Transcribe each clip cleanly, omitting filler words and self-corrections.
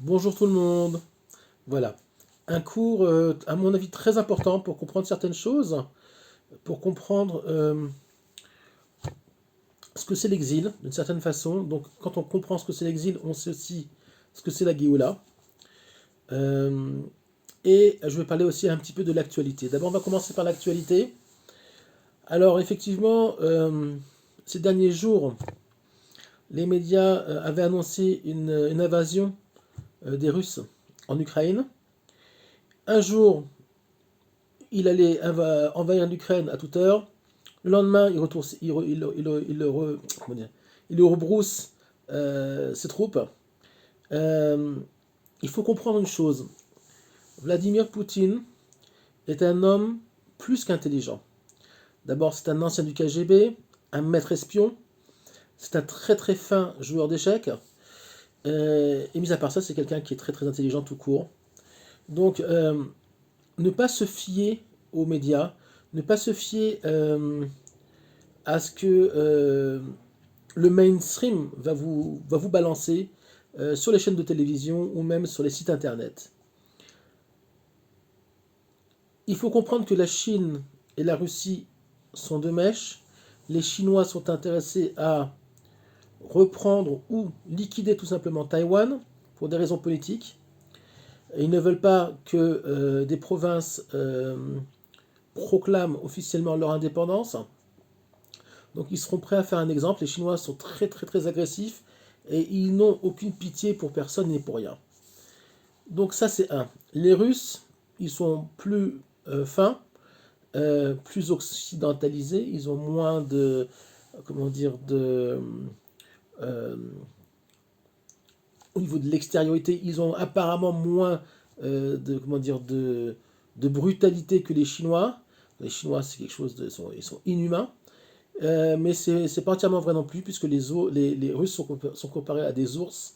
Bonjour tout le monde. Voilà. Un cours, à mon avis, très important pour comprendre certaines choses, pour comprendre ce que c'est l'exil, d'une certaine façon. Donc, quand on comprend ce que c'est l'exil, on sait aussi ce que c'est la Géoula. Euh, et je vais parler aussi un petit peu de l'actualité. D'abord, on va commencer par l'actualité. Alors, effectivement, ces derniers jours, les médias avaient annoncé une invasion des Russes en Ukraine. Un jour, il allait envahir l'Ukraine à toute heure. Le lendemain, il rebrousse ses troupes. Euh, il faut comprendre une chose. Vladimir Poutine est un homme plus qu'intelligent. D'abord, c'est un ancien du KGB, un maître espion. C'est un très très fin joueur d'échecs. Et mis à part ça, c'est quelqu'un qui est très très intelligent tout court. Donc, ne pas se fier aux médias, ne pas se fier à ce que le mainstream va vous balancer sur les chaînes de télévision ou même sur les sites internet. Il faut comprendre que la Chine et la Russie sont deux mèches. Les Chinois sont intéressés à reprendre ou liquider tout simplement Taïwan pour des raisons politiques. Ils ne veulent pas que des provinces proclament officiellement leur indépendance. Donc ils seront prêts à faire un exemple. Les Chinois sont très très très agressifs et ils n'ont aucune pitié pour personne ni pour rien. Donc ça c'est un. Les Russes, ils sont plus fins, plus occidentalisés, ils ont moins de, comment dire, euh, au niveau de l'extériorité, ils ont apparemment moins de brutalité que les Chinois. Les Chinois, c'est quelque chose de, ils sont inhumains. Mais c'est pas entièrement vrai non plus, puisque les Russes sont comparés à des ours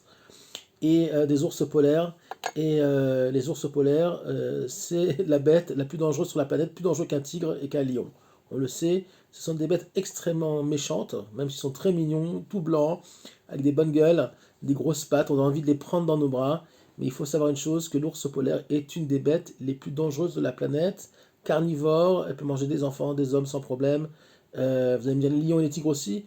et des ours polaires. Et les ours polaires, c'est la bête la plus dangereuse sur la planète, plus dangereux qu'un tigre et qu'un lion. On le sait, ce sont des bêtes extrêmement méchantes, même s'ils sont très mignons, tout blancs, avec des bonnes gueules, des grosses pattes, on a envie de les prendre dans nos bras. Mais il faut savoir une chose, que l'ours polaire est une des bêtes les plus dangereuses de la planète, carnivore, elle peut manger des enfants, des hommes sans problème. Vous allez me dire, les lions et les tigres aussi,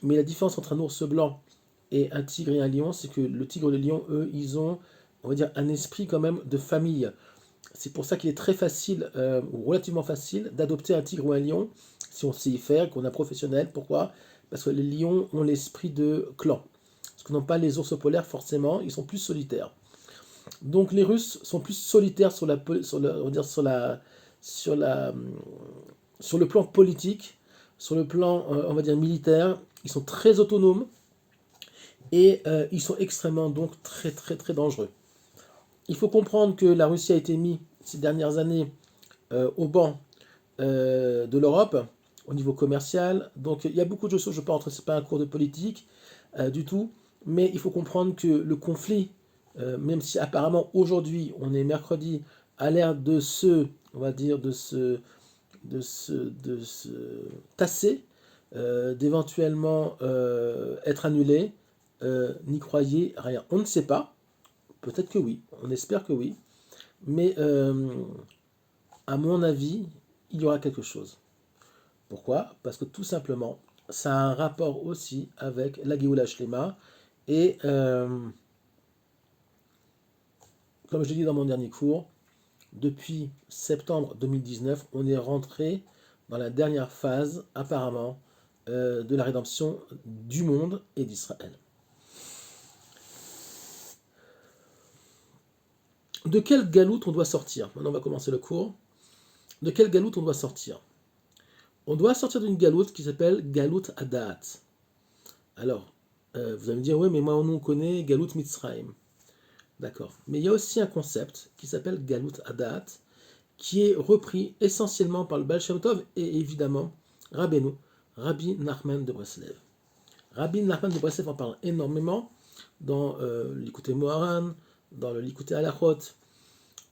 mais la différence entre un ours blanc et un tigre et un lion, c'est que le tigre et le lion, eux, ils ont, on va dire, un esprit quand même de famille. C'est pour ça qu'il est très facile, ou relativement facile, d'adopter un tigre ou un lion, si on sait y faire, qu'on est un professionnel. Pourquoi? Parce que les lions ont l'esprit de clan. Ce que n'ont pas les ours polaires, forcément, ils sont plus solitaires. Donc les Russes sont plus solitaires on va dire sur le plan politique, sur le plan, on va dire, militaire. Ils sont très autonomes et ils sont extrêmement, donc, très, très, très dangereux. Il faut comprendre que la Russie a été mise ces dernières années au banc de l'Europe au niveau commercial. Donc il y a beaucoup de choses, je ne peux pas rentrer, ce n'est pas un cours de politique du tout, mais il faut comprendre que le conflit, même si apparemment aujourd'hui, on est mercredi, a l'air de on va dire, de se tasser, d'éventuellement être annulé, n'y croyez rien. On ne sait pas, peut-être que oui, on espère que oui, mais à mon avis, il y aura quelque chose. Pourquoi? Parce que tout simplement, ça a un rapport aussi avec la Géoula Shlema. Et comme je l'ai dit dans mon dernier cours, depuis septembre 2019, on est rentré dans la dernière phase, apparemment, de la rédemption du monde et d'Israël. De quelle galoute on doit sortir? Maintenant, on va commencer le cours. De quelle galoute on doit sortir? On doit sortir d'une galoute qui s'appelle Galoute Adat. Alors, vous allez me dire, oui, mais moi, on connaît Galoute Mitzrayim. D'accord. Mais il y a aussi un concept qui s'appelle Galoute Adat, qui est repris essentiellement par le Baal Shem Tov et évidemment Rabbeinu, Rabbi Nachman de Breslev. Rabbi Nachman de Breslev en parle énormément dans l'Ikouté Moharan, dans le l'Ikouté Halachot.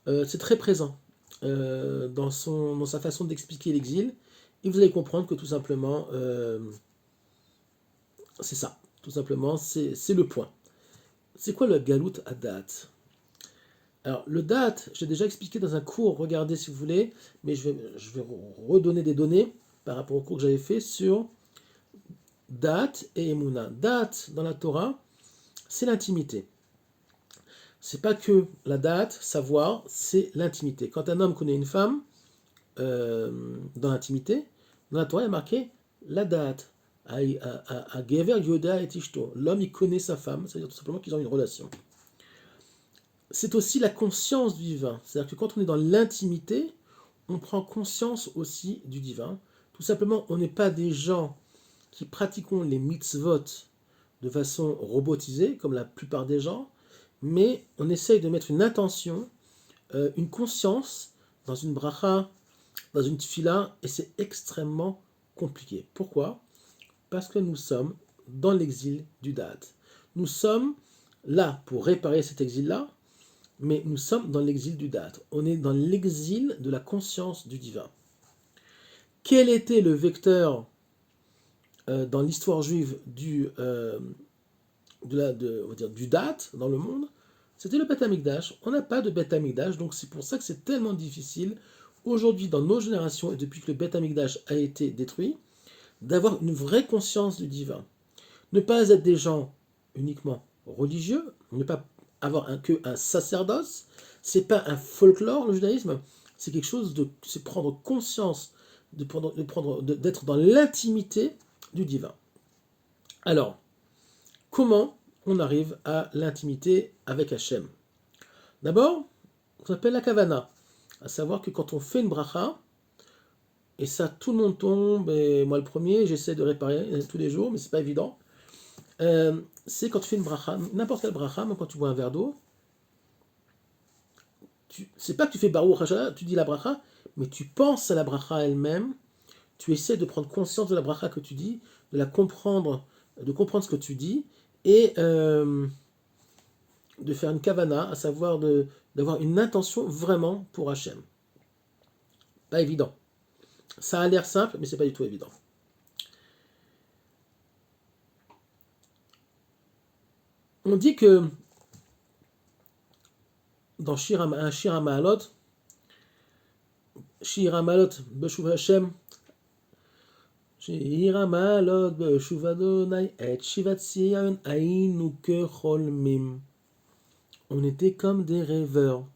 C'est très présent dans sa façon d'expliquer l'exil. Et vous allez comprendre que tout simplement, c'est ça. Tout simplement, c'est le point. C'est quoi le galout à date? Alors, le date, j'ai déjà expliqué dans un cours, regardez si vous voulez, mais je vais redonner des données par rapport au cours que j'avais fait sur date et Emouna. Date dans la Torah, c'est l'intimité. C'est pas que la date, savoir, c'est l'intimité. Quand un homme connaît une femme, dans l'intimité, dans la Torah, il y a marqué la date. À Gever Yoda et Ishto. L'homme, il connaît sa femme, c'est-à-dire tout simplement qu'ils ont une relation. C'est aussi la conscience du divin. C'est-à-dire que quand on est dans l'intimité, on prend conscience aussi du divin. Tout simplement, on n'est pas des gens qui pratiquons les mitzvot de façon robotisée, comme la plupart des gens, mais on essaye de mettre une intention, une conscience dans une bracha, dans une tfila, et c'est extrêmement compliqué. Pourquoi? Parce que nous sommes dans l'exil du date. Nous sommes là pour réparer cet exil-là, mais nous sommes dans l'exil du date. On est dans l'exil de la conscience du divin. Quel était le vecteur dans l'histoire juive du date dans le monde? C'était le Beth Amikdash. On n'a pas de Beth Amikdash, donc c'est pour ça que c'est tellement difficile aujourd'hui dans nos générations et depuis que le Beth Amikdash a été détruit, d'avoir une vraie conscience du divin. Ne pas être des gens uniquement religieux, ne pas avoir un sacerdoce, c'est pas un folklore le judaïsme, c'est quelque chose c'est prendre conscience d'être dans l'intimité du divin. Alors, comment on arrive à l'intimité avec Hachem? D'abord, on s'appelle la kavana, à savoir que quand on fait une bracha, et ça tout le monde tombe, et moi le premier, j'essaie de réparer tous les jours, mais c'est pas évident. C'est quand tu fais une bracha, n'importe quelle bracha, même quand tu bois un verre d'eau, c'est pas que tu fais Baruch Hashanah, tu dis la bracha, mais tu penses à la bracha elle-même, tu essaies de prendre conscience de la bracha que tu dis, de la comprendre, de comprendre ce que tu dis, et de faire une kavana, à savoir d'avoir une intention vraiment pour Hachem. Pas évident. Ça a l'air simple, mais c'est pas du tout évident. On dit que dans Shir HaMa'alot, Shir HaMa'alot Beshuv Hashem, Shir HaMa'alot Beshuv Adonai et Shivat Zion Ainu Kecholmim. On était comme des rêveurs.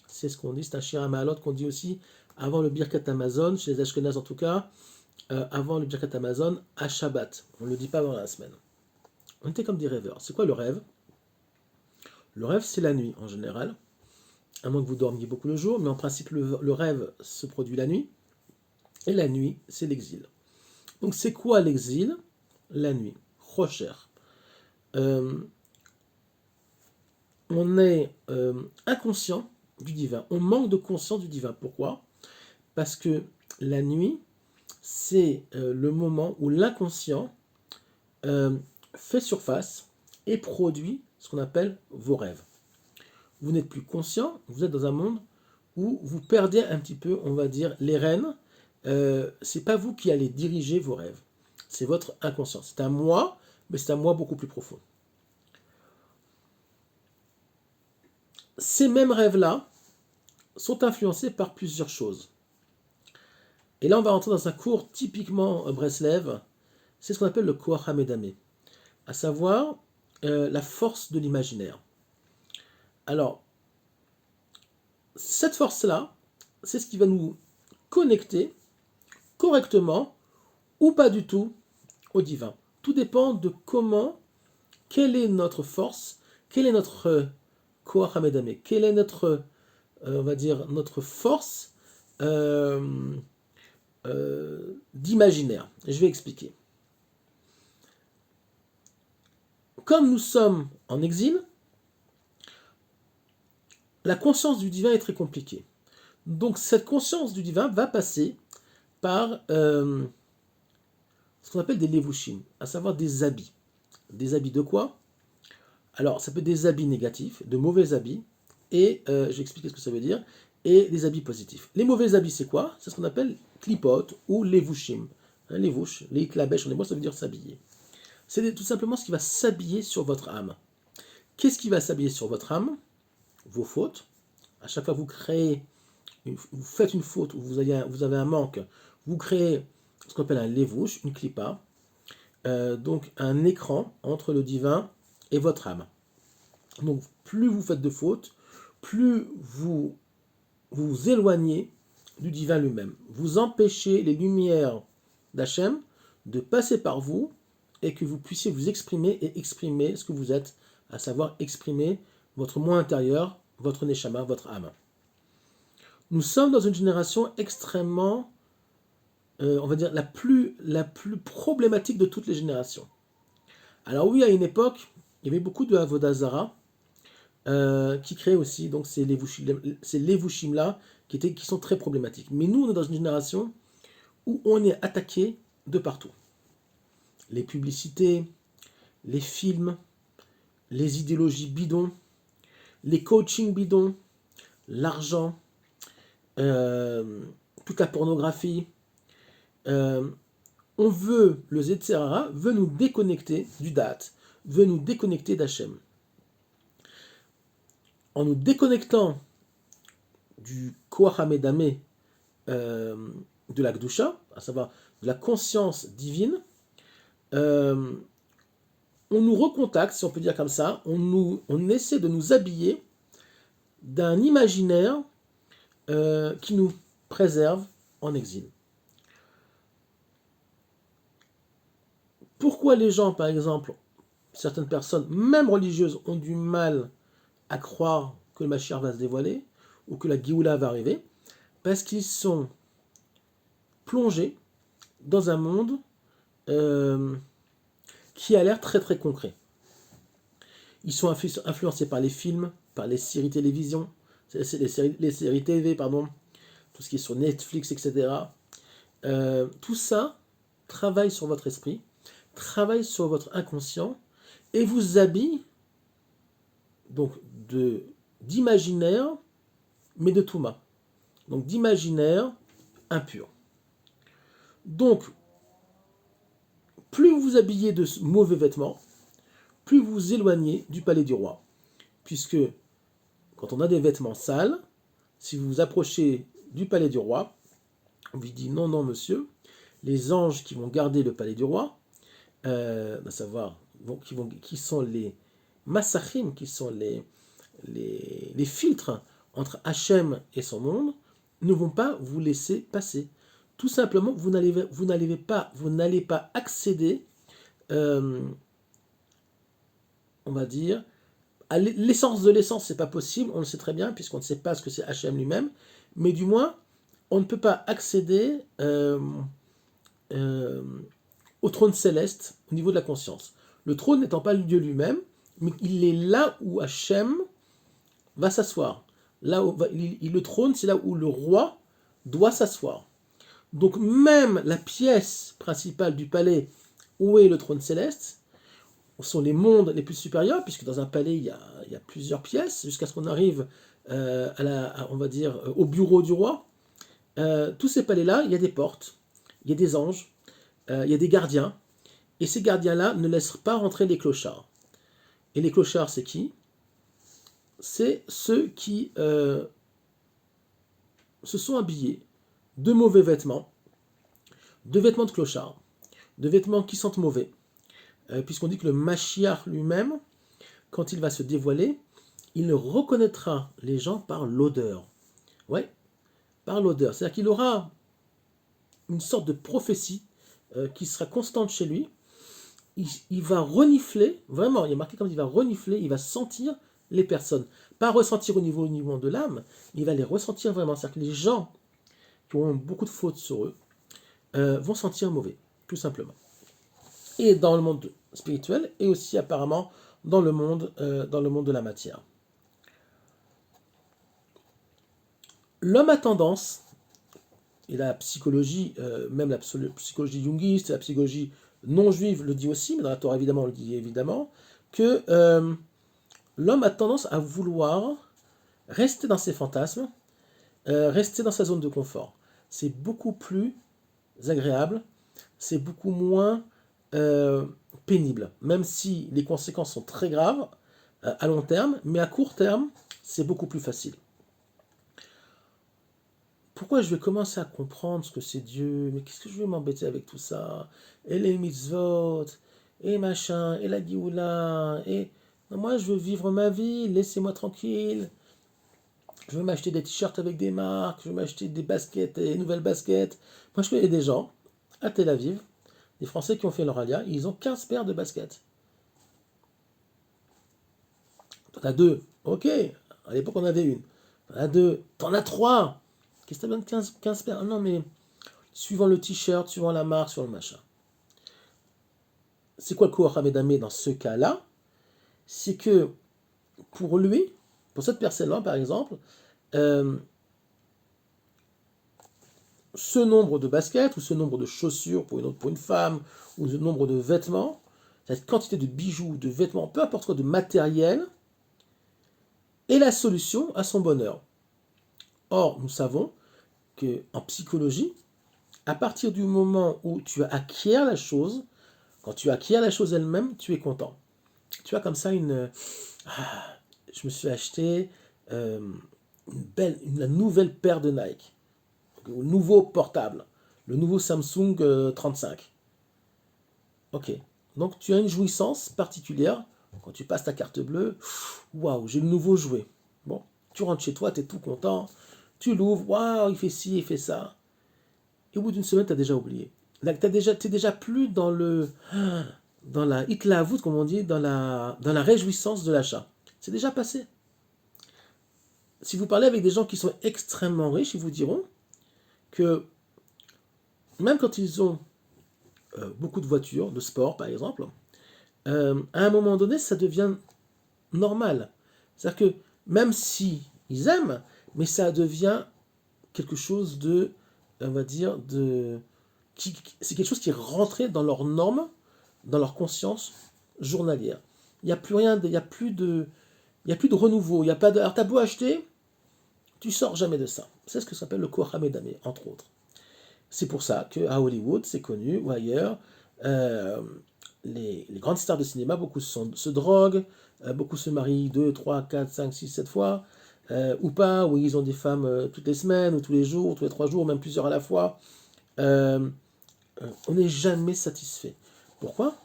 C'est ce qu'on dit, c'est un Shir HaMa'alot qu'on dit aussi avant le Birkat Hamazon, chez les Ashkenaz en tout cas, avant le Birkat Hamazon, à Shabbat. On ne le dit pas avant la semaine. On était comme des rêveurs. C'est quoi le rêve? Le rêve, c'est la nuit en général, à moins que vous dormiez beaucoup le jour, mais en principe, le rêve se produit la nuit, et la nuit, c'est l'exil. Donc, c'est quoi l'exil? La nuit. Rocher. On est inconscient du divin. On manque de conscience du divin. Pourquoi? Parce que la nuit, c'est le moment où l'inconscient fait surface et produit ce qu'on appelle vos rêves. Vous n'êtes plus conscient, vous êtes dans un monde où vous perdez un petit peu, on va dire, les rênes. C'est pas vous qui allez diriger vos rêves, c'est votre inconscient. C'est un moi, mais c'est un moi beaucoup plus profond. Ces mêmes rêves-là sont influencés par plusieurs choses. Et là, on va rentrer dans un cours typiquement Breslev, c'est ce qu'on appelle le Koach HaMedameh, à savoir la force de l'imaginaire. Alors, cette force-là, c'est ce qui va nous connecter correctement ou pas du tout au divin. Tout dépend de quelle est notre force, quelle est notre Koach HaMedameh, quelle est notre, on va dire, notre force d'imaginaire. Je vais expliquer. Comme nous sommes en exil, la conscience du divin est très compliquée. Donc cette conscience du divin va passer par ce qu'on appelle des levushim, à savoir des habits. Des habits de quoi? Alors ça peut être des habits négatifs, de mauvais habits, et je vais expliquer ce que ça veut dire, et des habits positifs. Les mauvais habits, c'est quoi? C'est ce qu'on appelle klipot ou levushim. Levush, les klabesh en hébreu, ça veut dire s'habiller. C'est tout simplement ce qui va s'habiller sur votre âme. Qu'est-ce qui va s'habiller sur votre âme? Vos fautes. À chaque fois que vous faites une faute ou vous avez un manque, vous créez ce qu'on appelle un lévouche, une clipa, donc un écran entre le divin et votre âme. Donc plus vous faites de fautes, plus vous vous éloignez du divin lui-même. Vous empêchez les lumières d'Hachem de passer par vous et que vous puissiez vous exprimer et exprimer ce que vous êtes, à savoir exprimer votre moi intérieur, votre neshama, votre âme. Nous sommes dans une génération extrêmement, on va dire, la plus problématique de toutes les générations. Alors oui, à une époque, il y avait beaucoup de Avodah Zara qui créaient aussi donc ces Levushim-là qui sont très problématiques. Mais nous, on est dans une génération où on est attaqué de partout. Les publicités, les films, les idéologies bidons, les coachings bidons, l'argent, toute la pornographie. On veut, le Zetzerara veut nous déconnecter du date, veut nous déconnecter d'Hachem. En nous déconnectant du Koach HaMedameh, de la Gdusha, à savoir de la conscience divine, on nous recontacte, si on peut dire comme ça, on essaie de nous habiller d'un imaginaire qui nous préserve en exil. Pourquoi les gens, par exemple, certaines personnes, même religieuses, ont du mal à croire que le Mashiach va se dévoiler ou que la Géoula va arriver? Parce qu'ils sont plongés dans un monde qui a l'air très très concret. Ils sont influencés par les films, par les séries télévision, les séries TV, pardon, tout ce qui est sur Netflix, etc. Tout ça travaille sur votre esprit, travaille sur votre inconscient et vous habille donc d'imaginaire, mais de Touma. Donc d'imaginaire impur. Donc, plus vous vous habillez de mauvais vêtements, plus vous vous éloignez du palais du roi. Puisque quand on a des vêtements sales, si vous vous approchez du palais du roi, on lui dit non, non, monsieur, les anges qui vont garder le palais du roi, à savoir, qui sont les massachim, qui sont les filtres entre Hachem et son monde, ne vont pas vous laisser passer. Tout simplement, vous n'allez pas accéder, on va dire, à l'essence de l'essence, c'est pas possible, on le sait très bien, puisqu'on ne sait pas ce que c'est Hachem lui-même, mais du moins, on ne peut pas accéder au trône céleste au niveau de la conscience. Le trône n'étant pas le Dieu lui-même, mais il est là où Hachem va s'asseoir. Le trône, c'est là où le roi doit s'asseoir. Donc même la pièce principale du palais où est le trône céleste, sont les mondes les plus supérieurs, puisque dans un palais, il y a plusieurs pièces, jusqu'à ce qu'on arrive on va dire, au bureau du roi. Tous ces palais-là, il y a des portes, il y a des anges, il y a des gardiens, et ces gardiens-là ne laissent pas rentrer les clochards. Et les clochards, c'est qui? C'est ceux qui se sont habillés de mauvais vêtements, de vêtements de clochards, de vêtements qui sentent mauvais, puisqu'on dit que le Mashiach lui-même, quand il va se dévoiler, il ne reconnaîtra les gens par l'odeur. Ouais, par l'odeur. C'est-à-dire qu'il aura une sorte de prophétie qui sera constante chez lui. Il va renifler, vraiment, il y a marqué comme il va renifler, il va sentir les personnes. Pas ressentir au niveau de l'âme, il va les ressentir vraiment. C'est-à-dire que les gens qui ont beaucoup de fautes sur eux vont sentir mauvais, tout simplement. Et dans le monde spirituel, et aussi apparemment dans le monde de la matière. L'homme a tendance, et la psychologie, même la psychologie jungiste, la psychologie non juive le dit aussi, mais dans la Torah évidemment on le dit évidemment, que l'homme a tendance à vouloir rester dans ses fantasmes, rester dans sa zone de confort. C'est beaucoup plus agréable, c'est beaucoup moins pénible, même si les conséquences sont très graves, à long terme, mais à court terme, c'est beaucoup plus facile. Pourquoi je vais commencer à comprendre ce que c'est Dieu? Mais qu'est-ce que je vais m'embêter avec tout ça? Et les mitzvot, et machin, et la Géoula, et... Non, moi, je veux vivre ma vie, laissez-moi tranquille. Je veux m'acheter des t-shirts avec des marques, je veux m'acheter des baskets, des nouvelles baskets. Moi, je connais des gens, à Tel Aviv, des Français qui ont fait leur alia, ils ont 15 paires de baskets. T'en as deux, ok. À l'époque, on avait une. T'en as deux, t'en as trois. Qu'est-ce que t'as besoin de 15 paires? Ah non, mais suivant le t-shirt, suivant la marque, suivant le machin. C'est quoi le Koach Hamedamé dans ce cas-là? C'est que pour lui, pour cette personne-là par exemple, euh, ce nombre de baskets ou ce nombre de chaussures pour une femme ou ce nombre de vêtements, cette quantité de bijoux, de vêtements, peu importe quoi, de matériel, est la solution à son bonheur. Or, nous savons qu'en psychologie, à partir du moment où tu acquiers la chose, quand tu acquiers la chose elle-même, tu es content. Tu as comme ça je me suis acheté la nouvelle paire de Nike, le nouveau portable, le nouveau Samsung 35. Ok, donc tu as une jouissance particulière quand tu passes ta carte bleue. Waouh, j'ai le nouveau jouet. Bon, tu rentres chez toi, tu es tout content, tu l'ouvres, waouh, il fait ci, il fait ça. Et au bout d'une semaine, tu as déjà oublié. Là, tu n'es déjà plus dans la hitlavut, comme on dit, dans la réjouissance de l'achat. C'est déjà passé. Si vous parlez avec des gens qui sont extrêmement riches, ils vous diront que même quand ils ont beaucoup de voitures, de sport par exemple, à un moment donné, ça devient normal. C'est-à-dire que même si ils aiment, mais ça devient quelque chose de, on va dire, c'est quelque chose qui est rentré dans leurs normes, dans leur conscience journalière. Il n'y a plus rien, il y a plus de renouveau. Il y a pas de, alors t'as beau acheter, tu sors jamais de ça. C'est ce que s'appelle le Koach Hamedamé, entre autres. C'est pour ça qu'à Hollywood, c'est connu, ou ailleurs, euh, les grandes stars de cinéma, beaucoup se droguent, beaucoup se marient 2, 3, 4, 5, 6, 7 fois, ou pas, ou ils ont des femmes toutes les semaines, ou tous les jours, tous les 3 jours, même plusieurs à la fois. Euh, on n'est jamais satisfait. Pourquoi?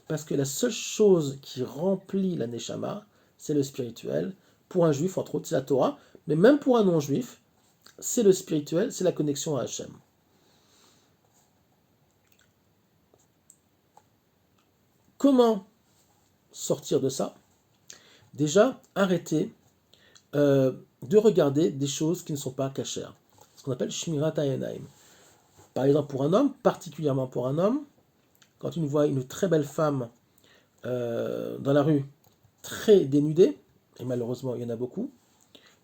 Parce que la seule chose qui remplit la Neshama, c'est le spirituel. Pour un juif, entre autres, c'est la Torah, mais même pour un non-juif, c'est le spirituel, c'est la connexion à Hachem. Comment sortir de ça? Déjà, arrêter de regarder des choses qui ne sont pas cachères. Ce qu'on appelle Shmirat Hayenaim. Par exemple, pour un homme, particulièrement pour un homme, quand il voit une très belle femme dans la rue, très dénudée, et malheureusement il y en a beaucoup,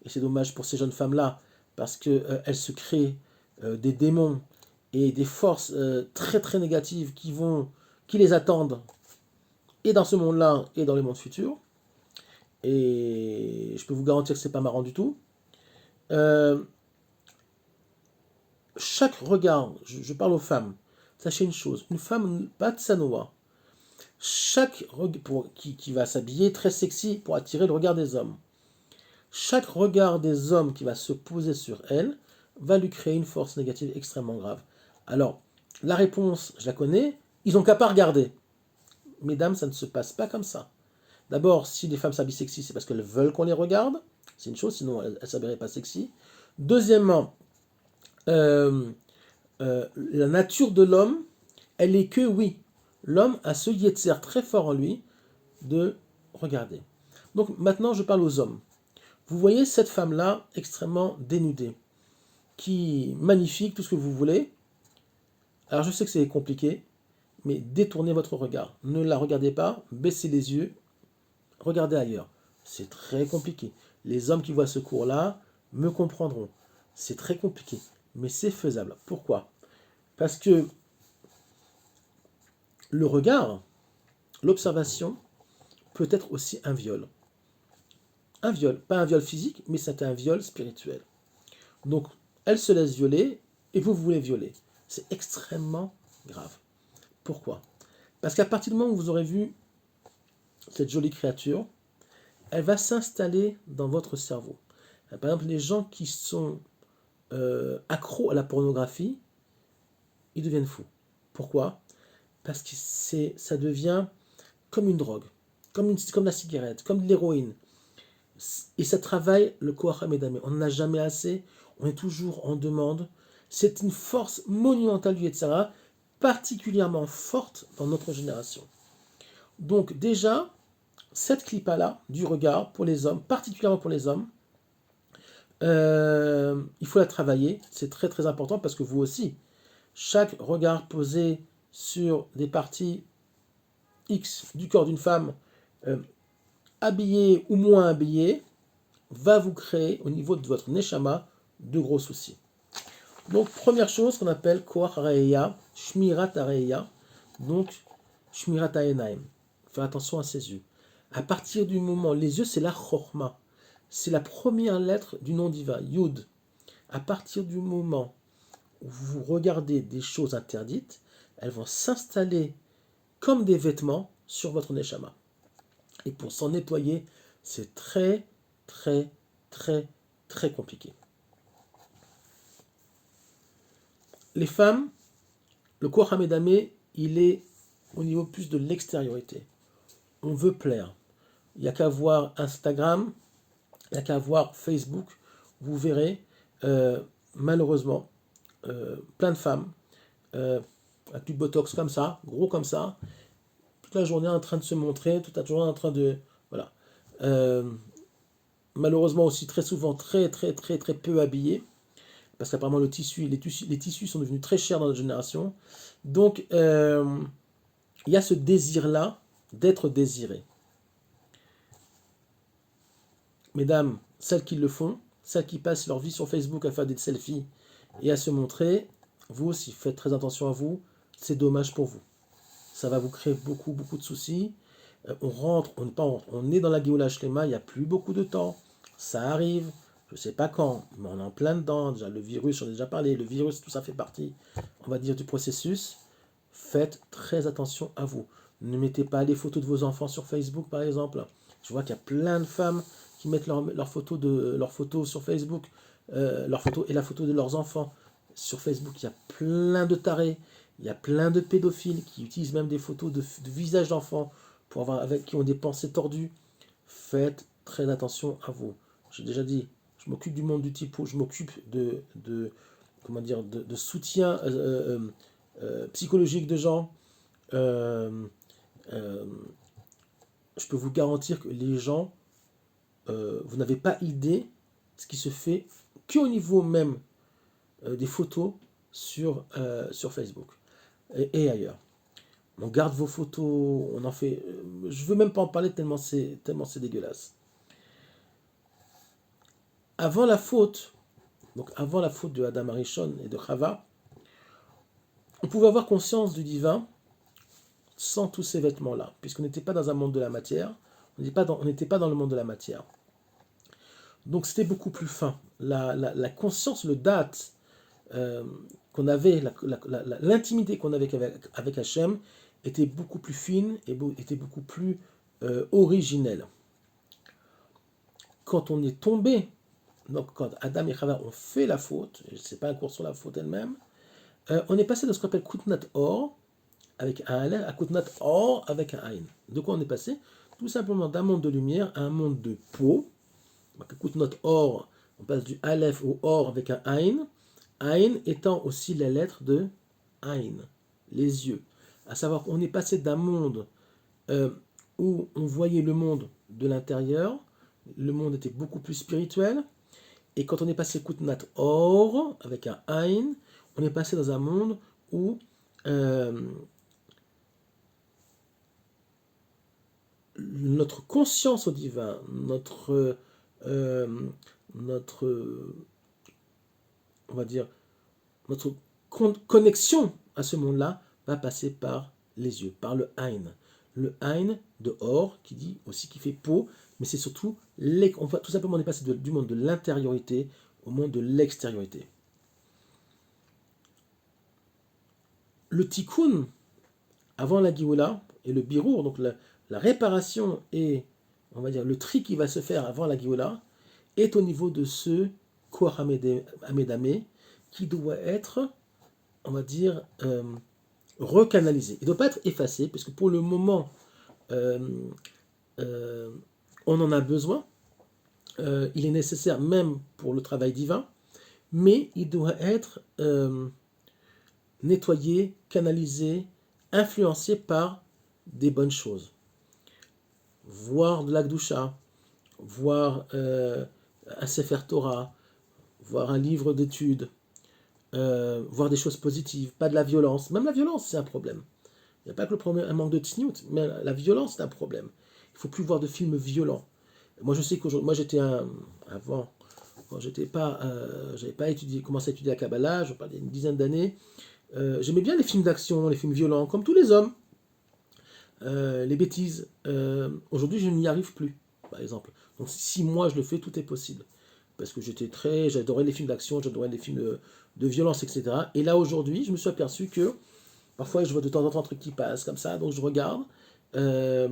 et c'est dommage pour ces jeunes femmes-là, parce qu'elles se créent des démons et des forces très très négatives qui les attendent, et dans ce monde-là, et dans les mondes futurs. Et je peux vous garantir que c'est pas marrant du tout. Euh, Chaque regard, je parle aux femmes, sachez une chose, une femme pas de sanoa, qui va s'habiller très sexy pour attirer le regard des hommes, chaque regard des hommes qui va se poser sur elle va lui créer une force négative extrêmement grave. Alors, la réponse, je la connais, ils n'ont qu'à pas regarder. Mesdames, ça ne se passe pas comme ça. D'abord, si les femmes s'habillent sexy, c'est parce qu'elles veulent qu'on les regarde. C'est une chose, sinon elles ne s'habilleraient pas sexy. Deuxièmement, la nature de l'homme, elle est que oui. L'homme a ce yetzer très fort en lui de regarder. Donc maintenant, je parle aux hommes. Vous voyez cette femme-là, extrêmement dénudée, qui magnifique, tout ce que vous voulez. Alors je sais que c'est compliqué, mais détournez votre regard. Ne la regardez pas, baissez les yeux, regardez ailleurs. C'est très compliqué. Les hommes qui voient ce cours-là me comprendront. C'est très compliqué, mais c'est faisable. Pourquoi? Parce que le regard, l'observation, peut être aussi un viol. Un viol, pas un viol physique, mais c'est un viol spirituel. Donc, elle se laisse violer et vous voulez violer. C'est extrêmement grave. Pourquoi? Parce qu'à partir du moment où vous aurez vu cette jolie créature, elle va s'installer dans votre cerveau. Par exemple, les gens qui sont accros à la pornographie, ils deviennent fous. Pourquoi? Parce que ça devient comme une drogue, comme la cigarette, comme de l'héroïne. Et ça travaille le Koach HaMedameh. On n'en a jamais assez, on est toujours en demande. C'est une force monumentale du Yetzirah, particulièrement forte dans notre génération. Donc déjà, cette clipa-là, du regard pour les hommes, particulièrement pour les hommes, il faut la travailler. C'est très très important parce que vous aussi, chaque regard posé sur des parties X du corps d'une femme, habillée ou moins habillée, va vous créer au niveau de votre neshama de gros soucis. Donc première chose qu'on appelle koach hareya, shmirat hareya, donc shmirat haenaim. Faire attention à ses yeux. À partir du moment, les yeux c'est la chorma, c'est la première lettre du nom divin, Yud. À partir du moment où vous regardez des choses interdites, elles vont s'installer comme des vêtements sur votre neshama. Et pour s'en nettoyer, c'est très, très, très, très compliqué. Les femmes, le Koach HaMedameh, il est au niveau plus de l'extériorité. On veut plaire. Il n'y a qu'à voir Instagram, il n'y a qu'à voir Facebook. Vous verrez, malheureusement, plein de femmes avec du botox comme ça, gros comme ça, toute la journée en train de se montrer, toute la journée en train de... Voilà. Malheureusement aussi très souvent très très très très peu habillées, parce qu'apparemment les tissus sont devenus très chers dans notre génération. Donc il y a ce désir-là d'être désiré. Mesdames, celles qui le font, celles qui passent leur vie sur Facebook à faire des selfies et à se montrer, vous aussi faites très attention à vous, c'est dommage pour vous. Ça va vous créer beaucoup, beaucoup de soucis. On rentre, on est dans la Géoula Shlema, il n'y a plus beaucoup de temps. Ça arrive, je ne sais pas quand, mais on est en plein dedans. Déjà, le virus, j'en ai déjà parlé, le virus, tout ça fait partie, on va dire, du processus. Faites très attention à vous. Ne mettez pas les photos de vos enfants sur Facebook, par exemple. Je vois qu'il y a plein de femmes qui mettent leurs photos sur Facebook, leurs photos et la photo de leurs enfants sur Facebook. Il y a plein de tarés, il y a plein de pédophiles qui utilisent même des photos de visages d'enfants qui ont des pensées tordues. Faites très attention à vous. J'ai déjà dit, je m'occupe du monde du typo, je m'occupe comment dire, de soutien psychologique de gens. Euh, euh, je peux vous garantir que les gens, vous n'avez pas idée de ce qui se fait qu'au niveau même des photos sur Facebook et ailleurs. On garde vos photos, on en fait. Je veux même pas en parler tellement c'est dégueulasse. Avant la faute, donc avant la faute de Adam Arishon et de Chava, on pouvait avoir conscience du divin sans tous ces vêtements-là, puisqu'on n'était pas dans un monde de la matière, on n'était pas dans le monde de la matière. Donc c'était beaucoup plus fin. La conscience, le date qu'on avait, l'intimité qu'on avait avec Hachem était beaucoup plus fine et était beaucoup plus originelle. Quand on est tombé, donc quand Adam et Chava ont fait la faute, c'est pas un cours sur la faute elle-même, on est passé de ce qu'on appelle Kutnat Or, avec un Aleph, à Kutnat Or avec un Ain. De quoi on est passé? Tout simplement d'un monde de lumière à un monde de peau. Donc Kutnat Or, on passe du Aleph au Or avec un Ain. Ain étant aussi la lettre de Ain, les yeux. À savoir qu'on est passé d'un monde où on voyait le monde de l'intérieur, le monde était beaucoup plus spirituel, et quand on est passé Kutnat Or, avec un Ain, on est passé dans un monde où notre conscience au divin, on va dire, notre connexion à ce monde-là va passer par les yeux, par le Ain. Le Ain de Or, qui dit aussi qui fait peau, mais c'est surtout, tout simplement on est passé du monde de l'intériorité au monde de l'extériorité. Le tikkun, avant la Géoula, et le birour, donc la réparation et, on va dire, le tri qui va se faire avant la Géoula est au niveau de ce Koach Hamedame qui doit être, on va dire, recanalisé. Il ne doit pas être effacé, parce que pour le moment, euh, euh, on en a besoin. Il est nécessaire même pour le travail divin, mais il doit être nettoyé, canalisé, influencé par des bonnes choses. Voir de l'Akdoucha, voir un Sefer Torah, voir un livre d'études, voir des choses positives, pas de la violence. Même la violence, c'est un problème. Il n'y a pas que le problème, un manque de tsniout, mais la violence, c'est un problème. Il ne faut plus voir de films violents. Moi, je sais qu'aujourd'hui, moi, j'étais avant, quand j'avais pas commencé à étudier la Kabbalah, je parlais d'une dizaine d'années, j'aimais bien les films d'action, les films violents, comme tous les hommes. Les bêtises. Aujourd'hui, je n'y arrive plus, par exemple. Donc, si moi je le fais, tout est possible. Parce que j'adorais les films d'action, j'adorais les films de violence, etc. Et là, aujourd'hui, je me suis aperçu que parfois, je vois de temps en temps un truc qui passe comme ça, donc je regarde. euh,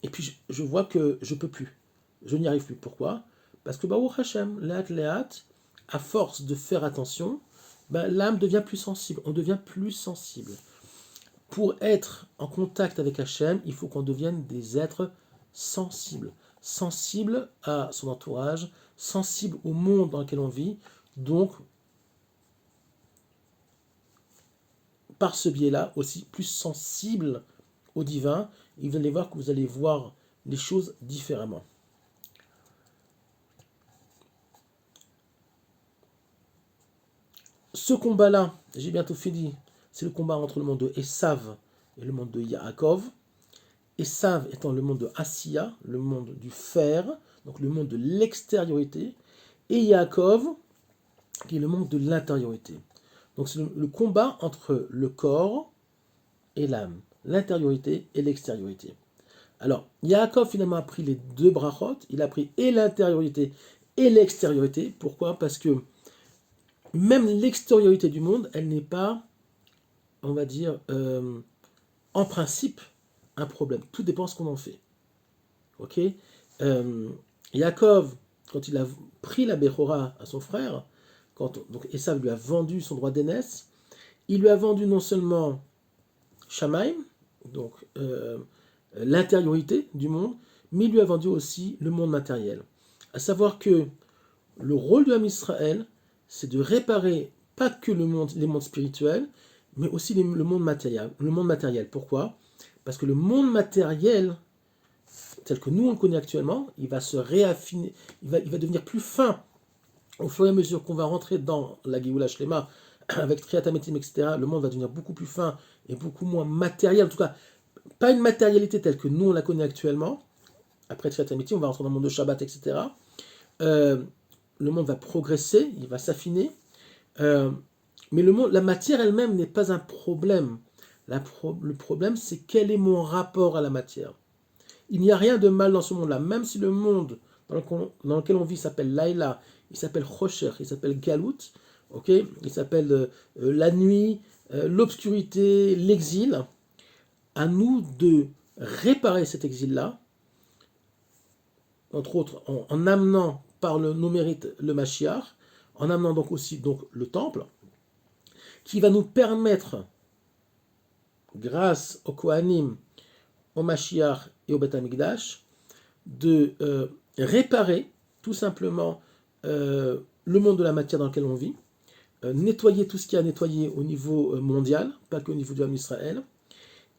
et puis, je vois que je peux plus. Je n'y arrive plus. Pourquoi? Parce que, Baruch Hashem, Léat, à force de faire attention, l'âme devient plus sensible. On devient plus sensible. Pour être en contact avec Hachem, il faut qu'on devienne des êtres sensibles. Sensibles à son entourage, sensibles au monde dans lequel on vit. Donc, par ce biais-là, aussi plus sensibles au divin. Et vous allez voir que vous allez voir les choses différemment. Ce combat-là, j'ai bientôt fini, c'est le combat entre le monde de Esav et le monde de Yaakov. Esav étant le monde de Asiya, le monde du fer, donc le monde de l'extériorité, et Yaakov, qui est le monde de l'intériorité. Donc c'est le combat entre le corps et l'âme, l'intériorité et l'extériorité. Alors, Yaakov finalement a pris les deux brachot, il a pris et l'intériorité et l'extériorité. Pourquoi? Parce que même l'extériorité du monde, elle n'est pas, on va dire, en principe, un problème. Tout dépend de ce qu'on en fait. Ok? Yaakov, quand il a pris la Bechora à son frère, donc Esav lui a vendu son droit d'aînesse, il lui a vendu non seulement Shamaim, donc l'intériorité du monde, mais il lui a vendu aussi le monde matériel. À savoir que le rôle de l'homme Israël, c'est de réparer pas que les mondes spirituels, mais aussi le monde matériel. Le monde matériel. Pourquoi? Parce que le monde matériel, tel que nous on le connaît actuellement, il va se réaffiner, il va devenir plus fin au fur et à mesure qu'on va rentrer dans la Géoula Shlema, avec Triatametim, etc. Le monde va devenir beaucoup plus fin et beaucoup moins matériel. En tout cas, pas une matérialité telle que nous on la connaît actuellement. Après Triatametim, on va rentrer dans le monde de Shabbat, etc. Le monde va progresser, il va s'affiner. Mais la matière elle-même n'est pas un problème. Le problème, c'est quel est mon rapport à la matière. Il n'y a rien de mal dans ce monde-là. Même si le monde dans lequel on vit s'appelle Laïla, il s'appelle Chosher, il s'appelle Galout, okay, il s'appelle la nuit, l'obscurité, l'exil. À nous de réparer cet exil-là, entre autres en amenant par nos mérites le Mashiach, en amenant donc aussi le temple, qui va nous permettre, grâce au Kohanim, au Mashiach et au Beth Amikdash, de réparer tout simplement le monde de la matière dans lequel on vit, nettoyer tout ce qui a nettoyé au niveau mondial, pas qu'au niveau du Ham Israël,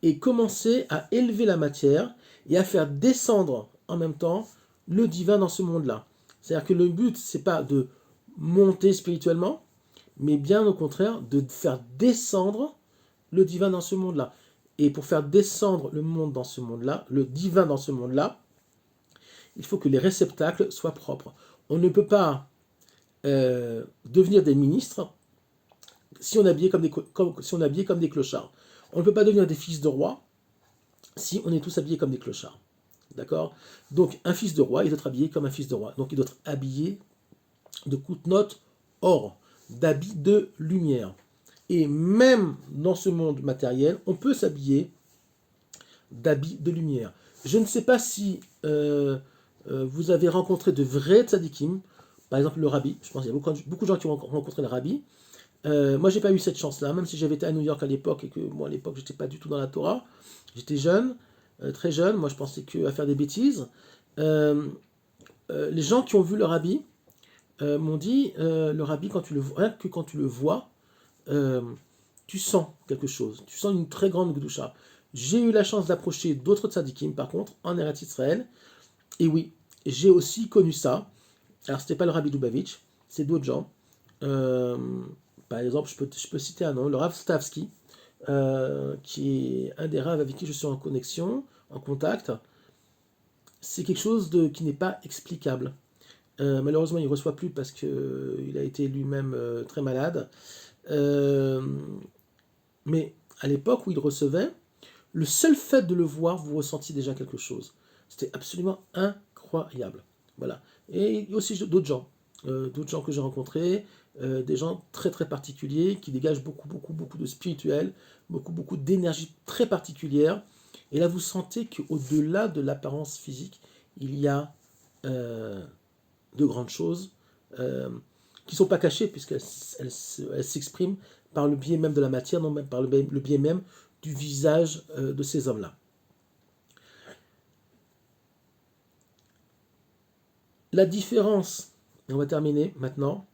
et commencer à élever la matière et à faire descendre en même temps le divin dans ce monde-là. C'est-à-dire que le but, c'est pas de monter spirituellement, mais bien au contraire de faire descendre le divin dans ce monde-là. Et pour faire descendre le monde dans ce monde-là, le divin dans ce monde-là, il faut que les réceptacles soient propres. On ne peut pas devenir des ministres si on est habillé comme des clochards. On ne peut pas devenir des fils de roi si on est tous habillés comme des clochards. D'accord? Donc, un fils de roi, il doit être habillé comme un fils de roi. Donc, il doit être habillé de coutenotes or, d'habits de lumière. Et même dans ce monde matériel, on peut s'habiller d'habits de lumière. Je ne sais pas si vous avez rencontré de vrais tzadikim, par exemple le rabbi. Je pense qu'il y a beaucoup de gens qui ont rencontré le rabbi. Moi, j'ai pas eu cette chance-là, même si j'avais été à New York à l'époque et que moi, à l'époque, j'étais pas du tout dans la Torah. J'étais jeune, très jeune. Moi, je pensais qu'à faire des bêtises. Euh, les gens qui ont vu le rabbi m'ont dit le rabbi, rien que quand tu le vois, euh, tu sens quelque chose. Tu sens une très grande Gdusha. J'ai eu la chance d'approcher d'autres tzadikim, par contre, en Eretz Israël. Et oui, j'ai aussi connu ça. Alors, c'était pas le rabbi Lubavitch, c'est d'autres gens. Euh, Par exemple, je peux citer un nom, le Rav Stavski, qui est un des raves avec qui je suis en connexion, en contact. C'est quelque chose qui n'est pas explicable. Malheureusement, il ne reçoit plus parce qu'il a été lui-même très malade. Euh, mais à l'époque où il recevait, le seul fait de le voir, vous ressentiez déjà quelque chose. C'était absolument incroyable. Voilà. Et aussi d'autres gens que j'ai rencontrés, des gens très très particuliers qui dégagent beaucoup de spirituel, beaucoup d'énergie très particulière. Et là, vous sentez qu'au-delà de l'apparence physique, il y a euh, de grandes choses qui ne sont pas cachées puisqu'elles s'expriment par le biais même de la matière, non même par le biais même du visage de ces hommes-là. La différence, et on va terminer maintenant,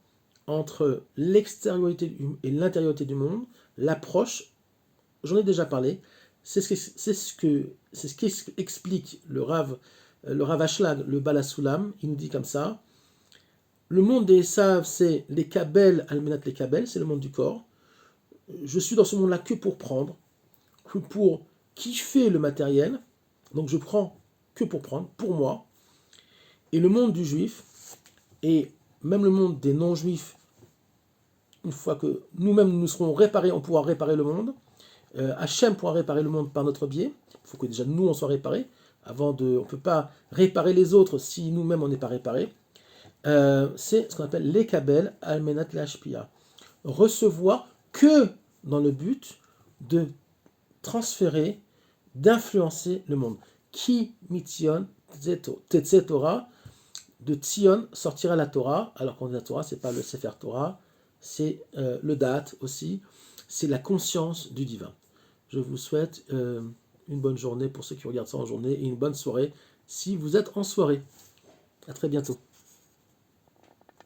entre l'extériorité et l'intériorité du monde, l'approche, j'en ai déjà parlé, c'est ce qu'explique le Rav Ashlag, le Balasulam. Il nous dit comme ça: le monde des Esav, c'est les Kabel, Almenat les Kabel, c'est le monde du corps. Je suis dans ce monde-là que pour prendre, que pour kiffer le matériel. Donc je prends que pour prendre, pour moi. Et le monde du juif, et même le monde des non-juifs, une fois que nous-mêmes nous serons réparés, on pourra réparer le monde. Hachem pourra réparer le monde par notre biais. Il faut que déjà nous, on soit réparés. On ne peut pas réparer les autres si nous-mêmes, on n'est pas réparés. C'est ce qu'on appelle les kabel almenat lashpia. Recevoir que dans le but de transférer, d'influencer le monde. Ki mitzion tetze Torah, de Tzion sortira la Torah. Alors qu'on dit la Torah, c'est pas le Sefer Torah, c'est le date aussi, c'est la conscience du divin. Je vous souhaite une bonne journée pour ceux qui regardent ça en journée et une bonne soirée si vous êtes en soirée. À très bientôt.